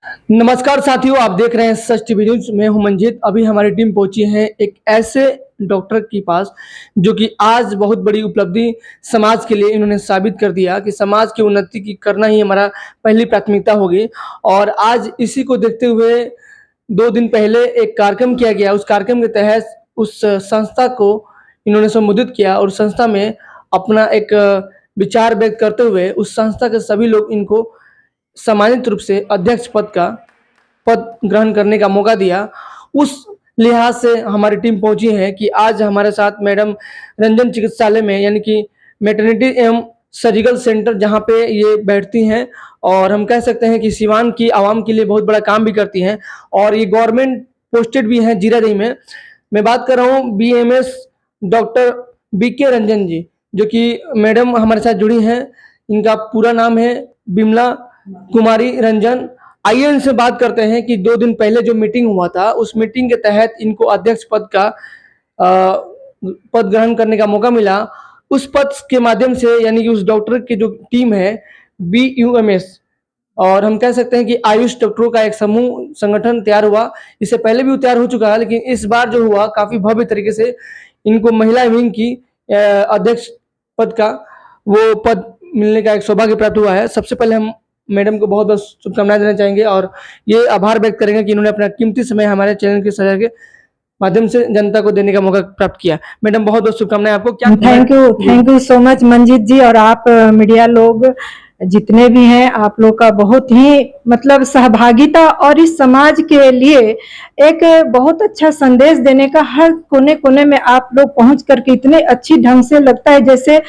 नमस्कार साथियों, आप देख रहे हैं सच टीवी न्यूज। मैं हूं मंजीत। अभी हमारी टीम पहुंची है एक ऐसे डॉक्टर के पास जो कि आज बहुत बड़ी उपलब्धि समाज के लिए इन्होंने साबित कर दिया कि समाज की उन्नति की करना ही हमारा पहली प्राथमिकता होगी। और आज इसी को देखते हुए 2 दिन पहले एक कार्यक्रम किया गया। उस कार्यक्रम के तहत उस संस्था को इन्होंने संबोधित किया और संस्था में अपना एक विचार व्यक्त करते हुए उस संस्था के सभी लोग इनको सम्मानित रूप से अध्यक्ष पद ग्रहण करने का मौका दिया। उस लिहाज से हमारी टीम पहुंची है कि आज हमारे साथ मैडम रंजन चिकित्सालय में यानी कि मैटरनिटी एवं सर्जिकल सेंटर जहां पे ये बैठती हैं और हम कह सकते हैं कि सिवान की आवाम के लिए बहुत बड़ा काम भी करती हैं और ये गवर्नमेंट पोस्टेड भी हैं जीरादेई में। मैं बात कर रहा हूँ बीएमएस डॉक्टर बीके रंजन जी, जो कि मैडम हमारे साथ जुड़ी हैं। इनका पूरा नाम है बिमला कुमारी रंजन। आइए इनसे बात करते हैं कि 2 दिन पहले जो मीटिंग हुआ था उस मीटिंग के तहत इनको अध्यक्ष पद ग्रहण करने का मौका मिला। उस पद के माध्यम से यानी कि उस डॉक्टर की जो टीम है BUMS, और हम कह सकते हैं कि आयुष डॉक्टरों का एक समूह संगठन तैयार हुआ। इससे पहले भी तैयार हो चुका है, लेकिन इस बार जो हुआ काफी भव्य तरीके से इनको महिला विंग की अध्यक्ष पद का वो पद मिलने का एक सौभाग्य प्राप्त हुआ है। सबसे पहले हम मैडम को बहुत बहुत शुभकामनाएं देना चाहेंगे और ये आभार व्यक्त करेंगे कि इन्होंने अपना कीमती समय हमारे चैनल के सहायता के माध्यम से जनता को देने का मौका प्राप्त किया। मैडम बहुत बहुत शुभकामनाएं आपको। क्या thank you so much Manjeet ji, और आप मीडिया लोग जितने भी हैं, आप लोग का बहुत ही मतलब सहभागिता और इस समाज के लिए एक बहुत अच्छा संदेश देने का हर कोने कोने में आप लोग पहुंच करके इतने अच्छी ढंग से लगता है जैसे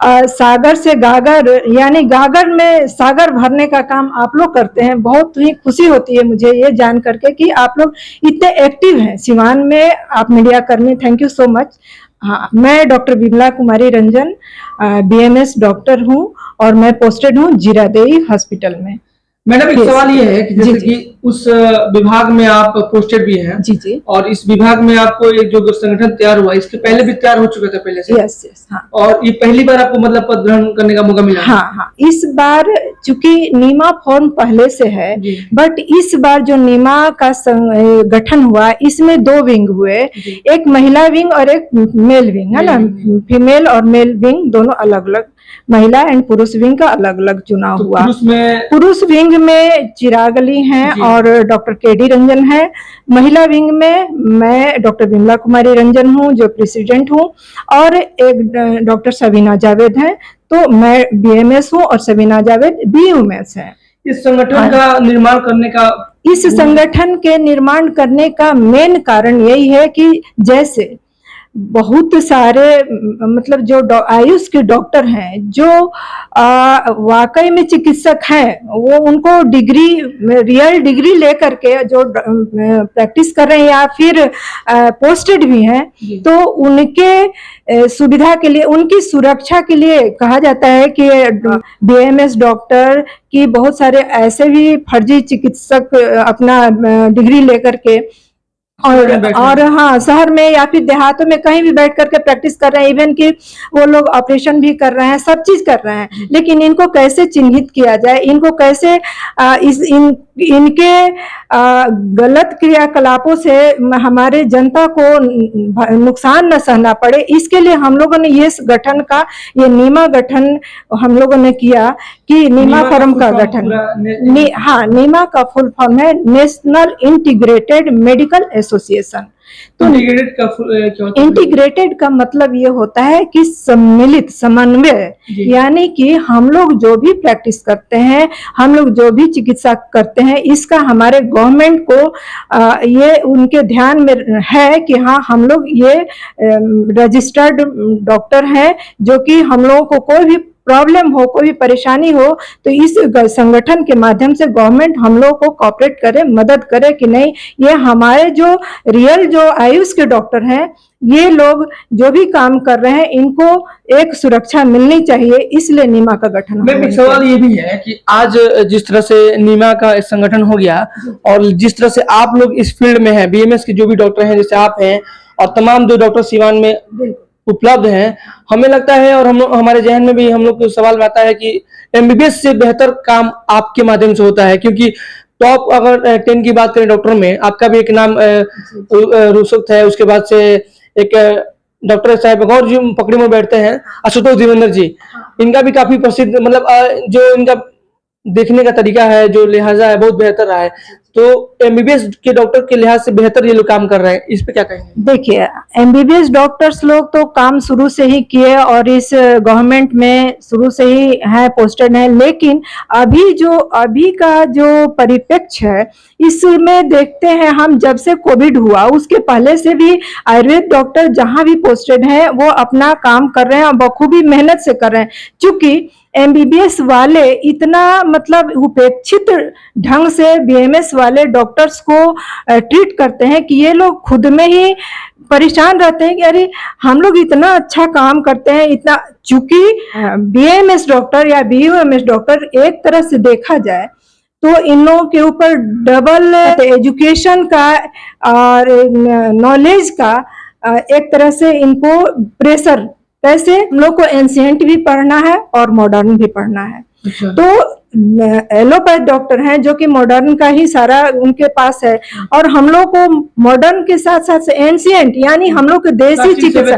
सागर से गागर यानी गागर में सागर भरने का काम आप लोग करते हैं। बहुत ही खुशी होती है मुझे ये जान करके कि आप लोग इतने एक्टिव हैं सिवान में, आप मीडिया कर्मी। Thank you so much. हाँ, मैं डॉक्टर बिमला कुमारी रंजन BMS डॉक्टर हूँ और मैं पोस्टेड हूँ जीरादेई हॉस्पिटल में। मैडम एक सवाल ये है कि जैसे कि उस विभाग में आप पोस्टेड भी हैं जी, और इस विभाग में आपको एक जो संगठन तैयार हुआ इसके पहले भी तैयार हो चुका था पहले से? यस हाँ। और ये पहली बार आपको मतलब पद ग्रहण करने का मौका मिला? हाँ, इस बार चूंकि नीमा फॉर्म पहले से है, बट इस बार जो नीमा का गठन हुआ इसमें 2 विंग हुए, एक महिला विंग और एक मेल विंग है ना। फीमेल और मेल विंग दोनों अलग अलग, महिला एंड पुरुष विंग का अलग अलग चुनाव हुआ। पुरुष विंग में चिराग अली हैं और डॉक्टर KD रंजन है। महिला विंग में मैं डॉक्टर बिमला कुमारी रंजन हूँ जो प्रेसिडेंट हूँ, और एक डॉक्टर सबीना जावेद हैं। तो मैं BMS हूँ और सबीना जावेद BUMS है। इस संगठन का निर्माण करने का इस संगठन के निर्माण करने का मेन कारण यही है कि जैसे बहुत सारे मतलब जो आयुष के डॉक्टर हैं जो वाकई में चिकित्सक हैं, वो उनको रियल डिग्री लेकर के जो प्रैक्टिस कर रहे हैं या फिर पोस्टेड भी हैं, तो उनके सुविधा के लिए, उनकी सुरक्षा के लिए कहा जाता है कि BMS डॉक्टर की बहुत सारे ऐसे भी फर्जी चिकित्सक अपना डिग्री लेकर के और हाँ शहर में या फिर देहातों में कहीं भी बैठ करके प्रैक्टिस कर रहे हैं। इवन कि वो लोग ऑपरेशन भी कर रहे हैं, सब चीज कर रहे हैं, लेकिन इनको कैसे चिन्हित किया जाए, इनको कैसे इनके गलत क्रियाकलापों से हमारे जनता को नुकसान न सहना पड़े, इसके लिए हम लोगों ने ये नीमा गठन हम लोगों ने किया कि नीमा फॉर्म का गठन। हाँ, नीमा का फुल फॉर्म है नेशनल इंटीग्रेटेड मेडिकल एसोसिएशन। तो इंटीग्रेटेड का मतलब ये होता है कि सम्मिलित, समन्वय, यानी कि हम लोग जो भी प्रैक्टिस करते हैं, हम लोग जो भी चिकित्सा करते हैं, इसका हमारे गवर्नमेंट को ये उनके ध्यान में है कि हाँ हम लोग ये रजिस्टर्ड डॉक्टर हैं, जो कि हम लोगों को कोई भी प्रॉब्लम हो, कोई परेशानी हो तो इस संगठन के माध्यम से गवर्नमेंट हम लोग को कोऑपरेट करे, मदद करे कि नहीं ये हमारे जो रियल जो आयुष के डॉक्टर हैं, ये लोग जो भी काम कर रहे हैं इनको एक सुरक्षा मिलनी चाहिए, इसलिए नीमा का गठन। एक सवाल ये भी है कि आज जिस तरह से नीमा का संगठन हो गया और जिस तरह से आप लोग इस फील्ड में हैं, BMS के जो भी डॉक्टर हैं जैसे आप हैं और तमाम जो डॉक्टर सिवान में उपलब्ध हैं, हमें लगता है और हमारे जहन में भी हम लोग को सवाल आता है कि MBBS से बेहतर काम आपके माध्यम से होता है, क्योंकि तो आप अगर 10 की बात करें डॉक्टर में, आपका भी एक नाम रुसुक्त है। उसके बाद से एक डॉक्टर साहब एक और जो पकड़ी में बैठते हैं, आशुतोष देवेंद्र जी, इनका भी काफी प्रसिद्ध मतलब जो इनका देखने का तरीका है, जो लिहाजा है, बहुत बेहतर रहा है। तो एमबीबीएस के डॉक्टर के लिहाज से बेहतर ये लोग काम कर रहे हैं, इस पे क्या कहेंगे? देखिए, एमबीबीएस डॉक्टर्स लोग तो काम शुरू से ही किए और इस गवर्नमेंट में शुरू से ही है, पोस्टेड है, लेकिन अभी का जो परिप्रेक्ष्य है, इसमें देखते हैं हम, जब से कोविड हुआ उसके पहले से भी आयुर्वेद डॉक्टर जहां भी पोस्टेड हैं वो अपना काम कर रहे हैं और बखूबी मेहनत से कर रहे हैं। चूंकि एमबीबीएस वाले इतना मतलब उपेक्षित ढंग से बीएमएस वाले डॉक्टर्स को ट्रीट करते हैं कि ये लोग खुद में ही परेशान रहते हैं कि अरे हम लोग इतना अच्छा काम करते हैं, इतना। चूंकि बीएमएस डॉक्टर या बीयूएमएस डॉक्टर एक तरह से देखा जाए तो इन लोगों के ऊपर डबल एजुकेशन का और नॉलेज का एक तरह से इनको प्रेशर, कैसे हम लोग को एंशिएंट भी पढ़ना है और मॉडर्न भी पढ़ना है। अच्छा। तो एलोपैथ डॉक्टर हैं जो कि मॉडर्न का ही सारा उनके पास है, और हम लोग को मॉडर्न के साथ साथ एंशिएंट यानी हम लोग के देसी चिकित्सा,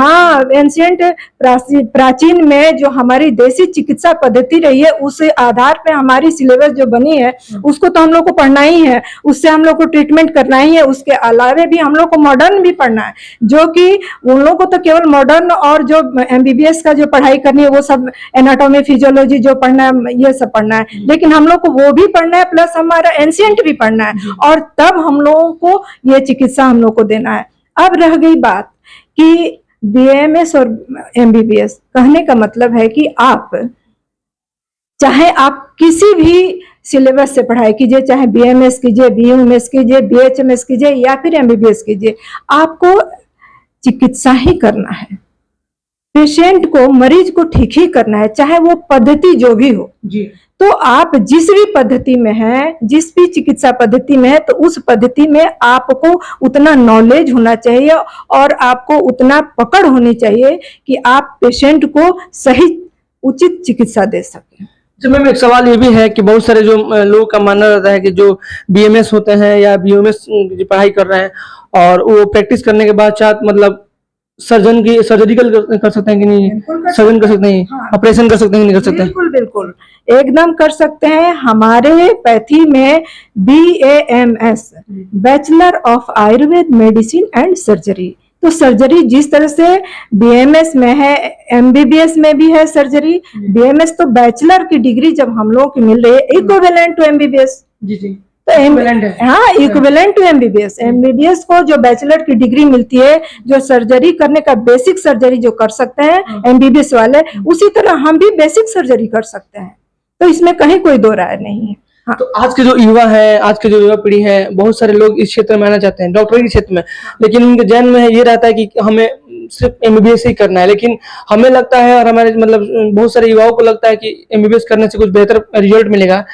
हाँ, एंशिएंट प्राचीन में जो हमारी देसी चिकित्सा पद्धति रही है उस आधार पे हमारी सिलेबस जो बनी है उसको तो हम लोग को पढ़ना ही है, उससे हम लोग को ट्रीटमेंट करना ही है। उसके अलावा भी हम लोग को मॉडर्न भी पढ़ना है, जो कि उन लोग को तो केवल मॉडर्न और जो एमबीबीएस का जो पढ़ाई करनी है वो सब एनाटॉमी फिजियोलॉजी जो पढ़ना है ये सब पढ़ना है, लेकिन हम लोग को वो भी पढ़ना है प्लस हमारा एंशिएंट भी पढ़ना है, और तब हम लोगों को ये चिकित्सा हम लोग को देना है। अब रह गई बात कि बीएमएस और एमबीबीएस, कहने का मतलब है कि आप चाहे आप किसी भी सिलेबस से पढ़ाई कीजिए, चाहे बीएमएस कीजिए, बीयूएमएस कीजिए, बीएचएमएस कीजिए या फिर एमबीबीएस कीजिए, आपको चिकित्सा ही करना है, पेशेंट को, मरीज को ठीक ही करना है, चाहे वो पद्धति जो भी हो जी। तो आप जिस भी पद्धति में है, जिस भी चिकित्सा पद्धति में है, तो उस पद्धति में आपको उतना नॉलेज होना चाहिए और आपको उतना पकड़ होनी चाहिए कि आप पेशेंट को सही उचित चिकित्सा दे सकें। तो मैम एक सवाल ये भी है कि बहुत सारे जो लोगों का मानना रहता है कि जो बीएमएस होते हैं या बीयूएमएस की पढ़ाई कर रहे हैं और वो प्रैक्टिस करने के बाद चाहे मतलब सर्जरिकल कर सकते हैं कि नहीं, सर्जन कर सकते हैं, ऑपरेशन कर सकते हैं कि नहीं कर सकते? बिल्कुल बिल्कुल एकदम कर सकते हैं। हमारे पैथी में BAMS, bachelor of Ayurveda medicine and surgery, तो सर्जरी जिस तरह से बीएमएस में है, एमबीबीएस में भी है सर्जरी। बीएमएस तो बैचलर की डिग्री जब हम लोगों की मिल रही है इक्विवेलेंट टू एमबीबीएस, जी जी, तो हाँ, इक्विवेलेंट टू एमबीबीएस। एमबीबीएस को जो बैचलर की डिग्री मिलती है, जो सर्जरी करने का बेसिक सर्जरी जो कर सकते हैं एमबीबीएस वाले, उसी तरह हम भी बेसिक सर्जरी कर सकते हैं, तो इसमें कहीं कोई दो राय नहीं है। हाँ। तो आज के जो युवा है, आज के जो युवा पीढ़ी है, बहुत सारे लोग इस क्षेत्र में आना चाहते हैं, डॉक्टरी के क्षेत्र में, लेकिन उनके जहन में ये रहता है कि हमें सिर्फ एमबीबीएस ही करना है। लेकिन हमें लगता है और हमारे मतलब बहुत सारे युवाओं को लगता है कि एमबीबीएस करने से कुछ बेहतर रिजल्ट मिलेगा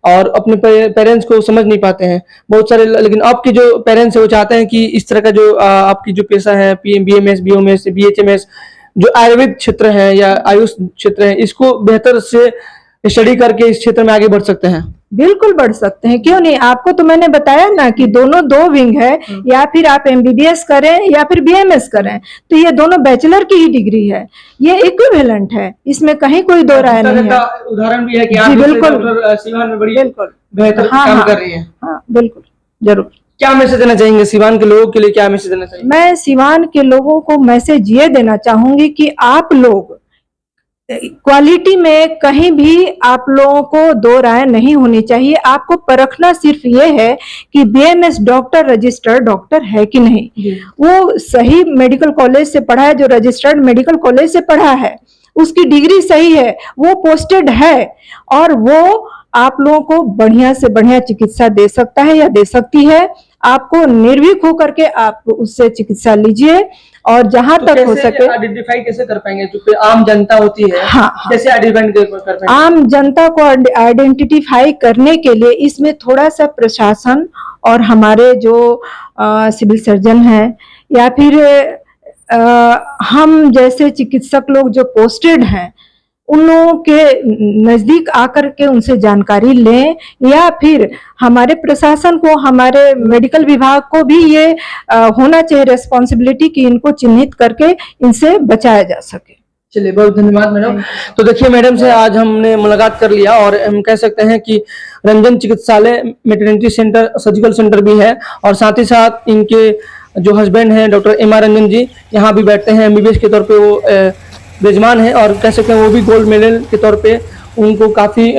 और अपने पेरेंट्स को समझ नहीं पाते हैं बहुत सारे। लेकिन आपके जो पेरेंट्स है वो चाहते हैं कि इस तरह का जो आपकी जो पेशा है, बीएमएस, बीओएमएस, बीएचएमएस, जो आयुर्वेद क्षेत्र है या आयुष क्षेत्र है, इसको बेहतर से स्टडी करके इस क्षेत्र में आगे बढ़ सकते हैं। बिल्कुल बढ़ सकते हैं, क्यों नहीं। आपको तो मैंने बताया ना कि दोनों दो विंग है, या फिर आप एमबीबीएस करें या फिर बीएमएस करें, तो ये दोनों बैचलर की ही डिग्री है, ये इक्विवेलेंट है, इसमें कहीं कोई दो राय नहीं है। उदाहरण भी है कि आप बिल्कुल सिवान में बड़ी बिल्कुल बेहतर काम कर रही है। हाँ बिल्कुल, जरूर। क्या मैसेज देना चाहेंगे सिवान के लोगों के लिए, क्या मैसेज देना चाहिए? मैं सिवान के लोगों को मैसेज ये देना चाहूंगी कि आप लोग क्वालिटी में कहीं भी आप लोगों को दो राय नहीं होनी चाहिए। आपको परखना सिर्फ ये है कि बीएमएस डॉक्टर रजिस्टर्ड डॉक्टर है कि नहीं, वो सही मेडिकल कॉलेज से पढ़ा है, जो रजिस्टर्ड मेडिकल कॉलेज से पढ़ा है, उसकी डिग्री सही है, वो पोस्टेड है और वो आप लोगों को बढ़िया से बढ़िया चिकित्सा दे सकता है या दे सकती है। आपको निर्भीक होकर के आप उससे चिकित्सा लीजिए और जहां तो तक हो सके। आइडेंटिफाई कैसे कर पाएंगे जो आम जनता होती है? हाँ, कैसे आइडेंटिफाई कर पाएंगे? आम जनता को आइडेंटिफाई करने के लिए इसमें थोड़ा सा प्रशासन और हमारे जो सिविल सर्जन हैं या फिर हम जैसे चिकित्सक लोग जो पोस्टेड हैं, उन लोगों के नजदीक आकर के उनसे जानकारी लें, या फिर हमारे प्रशासन को, हमारे मेडिकल विभाग को भी ये होना चाहिए रिस्पॉन्सिबिलिटी कि इनको चिन्हित करके इनसे बचाया जा सके। चलिए, बहुत धन्यवाद मैडम। तो देखिए, मैडम से आज हमने मुलाकात कर लिया और हम कह सकते हैं कि रंजन चिकित्सालय मेटर्निटी सेंटर, सर्जिकल सेंटर भी है, और साथ ही साथ इनके जो हस्बैंड हैं डॉक्टर एम आर रंजन जी, यहाँ भी बैठते हैं। एमबीबीएस के तौर पे वो विराजमान है, और कह सकते हैं वो भी गोल्ड मेडल के तौर पे उनको काफी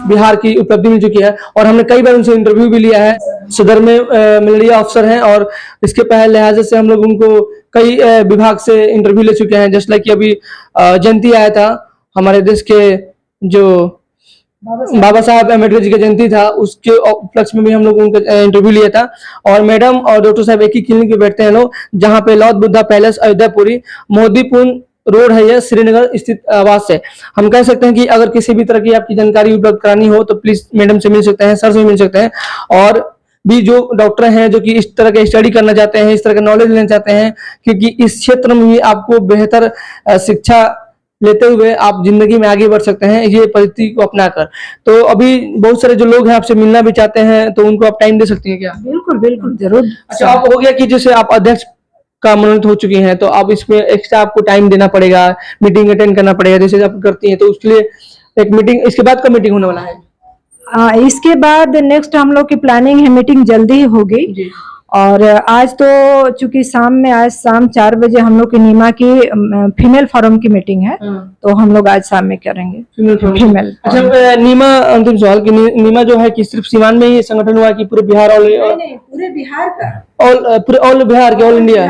बिहार की उपलब्धि मिल चुकी है, और हमने कई बार उनसे इंटरव्यू भी लिया है। सदर में मलेरिया अफसर हैं, और इसके पहले लिहाजे से हम लोग उनको कई विभाग से इंटरव्यू ले चुके हैं। जैसे कि अभी जयंती आया था हमारे देश के, जो बाबा साहब अम्बेडकर जी का जयंती था, उसके उपलक्ष्य में भी हम लोग उनका इंटरव्यू लिया था। और मैडम और डॉक्टर साहब एक ही क्लिनिक पे बैठते हैं लोग, जहाँ पे लौथ बुद्धा पैलेस, अयोध्यापुरी, मोदीपुर रोड है, यह श्रीनगर स्थित आवास है। हम कह सकते हैं कि अगर किसी भी तरह की आपकी जानकारी उपलब्ध करानी हो तो प्लीज मैडम से मिल सकते हैं, सर से मिल सकते हैं। और भी जो डॉक्टर हैं जो कि इस तरह के स्टडी करना चाहते हैं, इस तरह का नॉलेज लेना चाहते हैं, क्योंकि इस क्षेत्र में भी आपको बेहतर शिक्षा लेते हुए आप जिंदगी में आगे बढ़ सकते हैं, ये पद्धति को अपनाकर। तो अभी बहुत सारे जो लोग हैं आपसे मिलना भी चाहते हैं, तो उनको आप टाइम दे सकती हैं क्या? बिल्कुल बिल्कुल, जरूर। अच्छा, आप हो गया कि जैसे आप अध्यक्ष का मनोनीत हो चुकी हैं, तो अब इसमें एक्स्ट्रा आपको टाइम देना पड़ेगा, मीटिंग अटेंड करना पड़ेगा, जैसे आप करती हैं, तो उसके लिए एक मीटिंग, इसके बाद का मीटिंग होने वाला है? इसके बाद नेक्स्ट हम लोग की प्लानिंग है, मीटिंग जल्दी ही होगी। और आज तो चूंकि आज शाम 4 बजे हम लोग की नीमा की फीमेल फोरम की मीटिंग है, तो हम लोग आज शाम में करेंगे फीमेल। अच्छा, नीमा, अंतिम सवाल कि नीमा जो है कि सिर्फ सीवान में ही संगठन हुआ कि पूरे बिहार और नहीं, पूरे बिहार का, ऑल बिहार के, all India?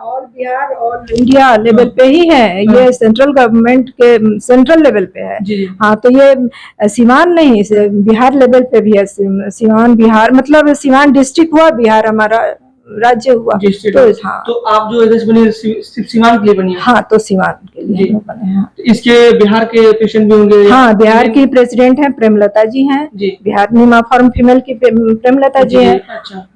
All Bihar, all India level पे ही है ये, सेंट्रल गवर्नमेंट के सेंट्रल लेवल पे है। हाँ, तो ये सीवान नहीं, बिहार लेवल पे भी है। सीवान बिहार मतलब सीवान डिस्ट्रिक्ट हुआ, बिहार हमारा राज्य हुआ। तो हाँ, तो आप जो एड्रेस बनी सिर्फ सीवान के लिए बनी है? हाँ, तो सीवान के लिए बने हैं। तो इसके बिहार के पेशेंट भी होंगे? हाँ, बिहार की प्रेसिडेंट है प्रेमलता जी हैं, बिहार नीमा फॉर्म फीमेल की प्रेमलता जी है। अच्छा,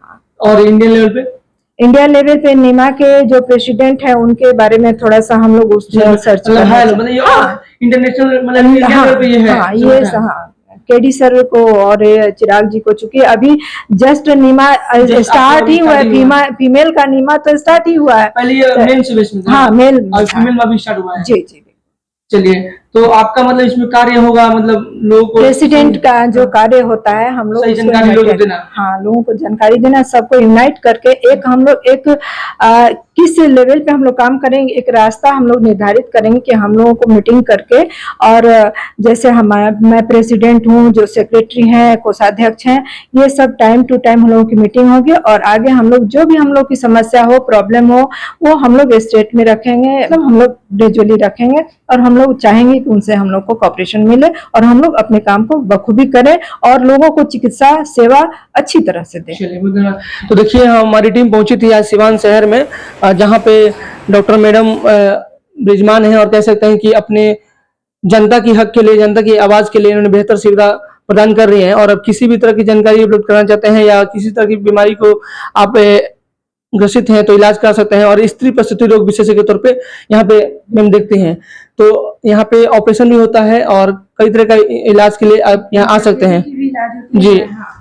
और इंडियन लेवल पे? इंडिया लेवल पे नीमा के जो प्रेसिडेंट है उनके बारे में थोड़ा सा हम लोग उसमें सर्च कर रहे हैं। इंटरनेशनल मतलब ये है। हाँ, ये केडी सर को और चिराग जी को, चूंकि अभी जस्ट नीमा स्टार्ट ही हुआ है, फीमेल का नीमा तो स्टार्ट ही हुआ है। पहले मेल से बेस में था। हाँ, मेल और फीमेल में भी स्टार्ट हुआ है। जी जी। चलिए, तो आपका मतलब इसमें कार्य होगा, मतलब लोगों को प्रेसिडेंट का जो कार्य होता है, हम लोग जानकारी लोगों को देना। हाँ, लोगों को जानकारी देना, सबको यूनाइट करके एक हम लोग एक किस लेवल पे हम लोग काम करेंगे, एक रास्ता हम लोग निर्धारित करेंगे कि हम लोगों को मीटिंग करके, और जैसे मैं प्रेसिडेंट हूँ, जो सेक्रेटरी हैं, कोषाध्यक्ष हैं, ये सब टाइम टू टाइम हम लोगों की मीटिंग होगी, और आगे हम लोग जो भी हम लोग की समस्या हो, प्रॉब्लम हो, वो हम लोग स्टेट में रखेंगे, मतलब हम लोग ग्रेजुअली रखेंगे, और हम लोग चाहेंगे कि उनसे हम लोग को कॉपरेशन मिले, और हम लोग अपने काम को बखूबी करें, और लोगों को चिकित्सा सेवा अच्छी तरह से दें। तो देखिए, हमारी टीम पहुंची थी आज सिवान शहर में, जहां पे डॉक्टर मैडम विराजमान हैं, और कह सकते हैं कि अपने जनता की हक के लिए, जनता की आवाज के लिए इन्होंने बेहतर सुविधा प्रदान कर रही हैं। और अब किसी भी तरह की जानकारी उपलब्ध कराना चाहते हैं, या किसी तरह की बीमारी को आप ग्रसित हैं, तो इलाज करा सकते हैं। और स्त्री प्रसूति रोग विशेषज्ञ के तौर पे यहाँ पे मैम देखते हैं, तो यहाँ पे ऑपरेशन भी होता है, और कई तरह का इलाज के लिए आप यहाँ आ सकते हैं। जी,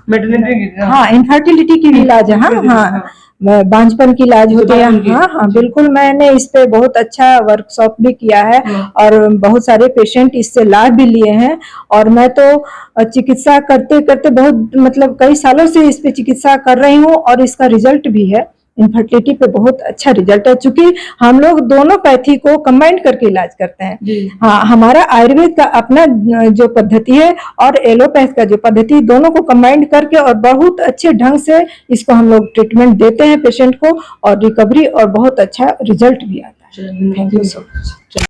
मेटर्निटी, हाँ, इनफर्टिलिटी की भी इलाज है। हाँ, बांझपन की इलाज होती है। हाँ, बिल्कुल, मैंने इस पे बहुत अच्छा वर्कशॉप भी किया है, और बहुत सारे पेशेंट इससे लाभ भी लिए हैं। और मैं तो चिकित्सा करते करते बहुत, मतलब कई सालों से इस पे चिकित्सा कर रही हूँ, और इसका रिजल्ट भी है। इनफर्टिलिटी पे बहुत अच्छा रिजल्ट है, चूंकि हम लोग दोनों पैथी को कंबाइन करके इलाज करते हैं। हाँ, हमारा आयुर्वेद का अपना जो पद्धति है, और एलोपैथ का जो पद्धति, दोनों को कंबाइन करके और बहुत अच्छे ढंग से इसको हम लोग ट्रीटमेंट देते हैं पेशेंट को, और रिकवरी और बहुत अच्छा रिजल्ट भी आता है। Thank you so much.